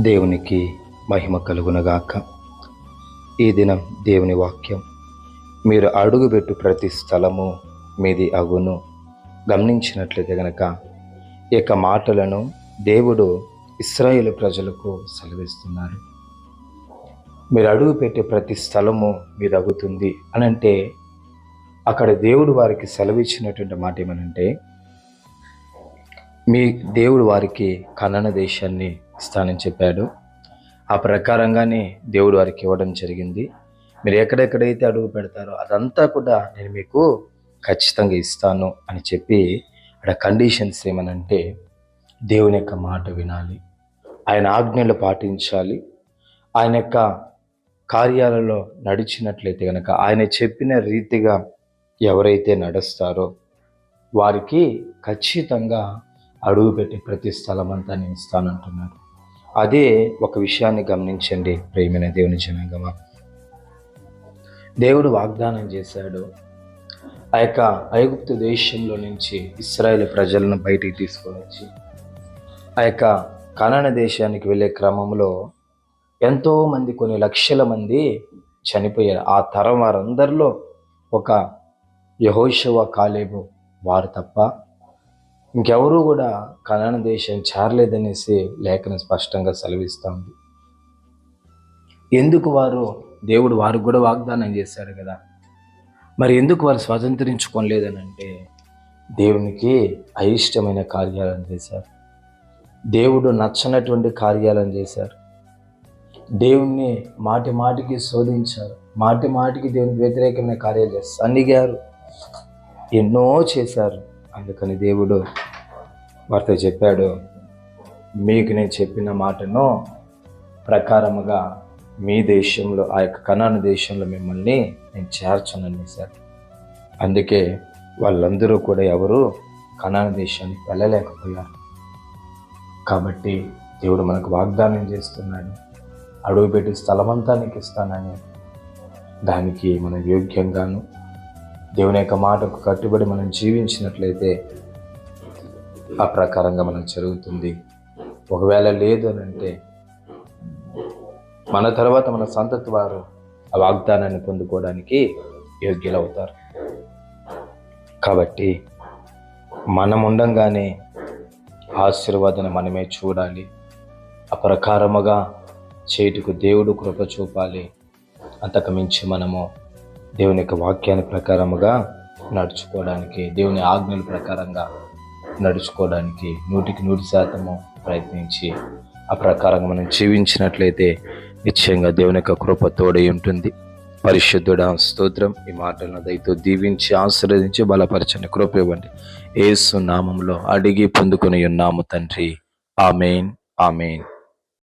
దేవునికి మహిమ కలుగునగాక. ఈ దినం దేవుని వాక్యం, మీరు అడుగుపెట్టు ప్రతి స్థలము మీది అగును. గమనించినట్లయితే గనక ఈ యొక్క మాటలను దేవుడు ఇశ్రాయేలు ప్రజలకు సెలవిస్తున్నారు. మీరు అడుగుపెట్టే ప్రతి స్థలము మీది అగుతుంది అనంటే, అక్కడ దేవుడు వారికి సెలవిచ్చినటువంటి మాట ఏమనంటే, మీ దేవుడు వారికి కనాను దేశాన్ని ఇస్తానని చెప్పాడు. ఆ ప్రకారంగానే దేవుడు వారికి ఇవ్వడం జరిగింది. మీరు ఎక్కడెక్కడైతే అడుగు పెడతారో అదంతా కూడా నేను మీకు ఖచ్చితంగా ఇస్తాను అని చెప్పి, అక్కడ కండిషన్స్ ఏమనంటే, దేవుని యొక్క మాట వినాలి, ఆయన ఆజ్ఞలు పాటించాలి, ఆయన యొక్క కార్యాలలో నడిచినట్లయితే కనుక, ఆయన చెప్పిన రీతిగా ఎవరైతే నడుస్తారో వారికి ఖచ్చితంగా అడుగుపెట్టి ప్రతి స్థలం అంతా నేను ఇస్తానంటున్నాడు. అదే ఒక విషయాన్ని గమనించండి ప్రియమైన దేవుని జనాంగమా. దేవుడు వాగ్దానం చేశాడు, ఆ యొక్క ఐగుప్తు దేశంలో నుంచి ఇశ్రాయేలు ప్రజలను బయటికి తీసుకొని వచ్చి ఆ యొక్క కనాను దేశానికి వెళ్ళే క్రమంలో ఎంతోమంది, కొన్ని లక్షల మంది చనిపోయారు. ఆ తరం వారందరిలో ఒక యెహోషువ, కాలేబు వారు తప్ప ఇంకెవరూ కూడా కనాను దేశం చేరలేదనేసి లేఖనం స్పష్టంగా సెలవిస్తూ ఉంది. ఎందుకు దేవుడు వారికి కూడా వాగ్దానం చేశాడు కదా, మరి ఎందుకు వారు స్వతంత్రించుకోలేదని అంటే, దేవునికి అయిష్టమైన కార్యాలను చేశారు, దేవుడు నచ్చనటువంటి కార్యాలను చేశారు, దేవుణ్ణి మాటి మాటికి శోధించారు, మాటి మాటికి దేవునికి వ్యతిరేకమైన కార్యాలు చేస్తారు, సన్నిగారు, ఎన్నో చేశారు. అందుకని దేవుడు వారితో చెప్పాడు, మీకు నేను చెప్పిన మాటను ప్రకారముగా మీ దేశంలో, ఆ యొక్క కనాను దేశంలో మిమ్మల్ని నేను చేర్చననేసాడు. అందుకే వాళ్ళందరూ కూడా ఎవరు కనాను దేశానికి వెళ్ళలేకపోయారు. కాబట్టి దేవుడు మనకు వాగ్దానం చేస్తున్నాడు, అడుగుపెట్టి స్థలమంతా నీకు ఇస్తానని. దానికి మనం యోగ్యంగాను దేవుని యొక్క మాటకు కట్టుబడి మనం జీవించినట్లయితే ఆ ప్రకారంగా మనకు జరుగుతుంది. ఒకవేళ లేదు అని అంటే, మన తర్వాత మన సంతతి వారు ఆ వాగ్దానాన్ని పొందుకోవడానికి యోగ్యులవుతారు. కాబట్టి మనం ఉండంగానే ఆశీర్వాదాన్ని మనమే చూడాలి, ఆ ప్రకారముగా చేటుకు దేవుడు కృప చూపాలి. అంతకు మించి మనము దేవుని యొక్క వాక్యాన్ని ప్రకారముగా నడుచుకోవడానికి, దేవుని ఆజ్ఞల ప్రకారంగా నడుచుకోవడానికి 100% ప్రయత్నించి ఆ ప్రకారంగా మనం జీవించినట్లయితే నిశ్చయంగా దేవుని యొక్క కృప తోడై ఉంటుంది. పరిశుద్ధుడా స్తోత్రం. ఈ మాటలను దయతో దీవించి ఆశీర్వదించి బలపరచని కృప ఇవ్వండి. యేసు నామములో అడిగి పొందుకొని ఉన్నాము తండ్రి. ఆమేన్, ఆమేన్.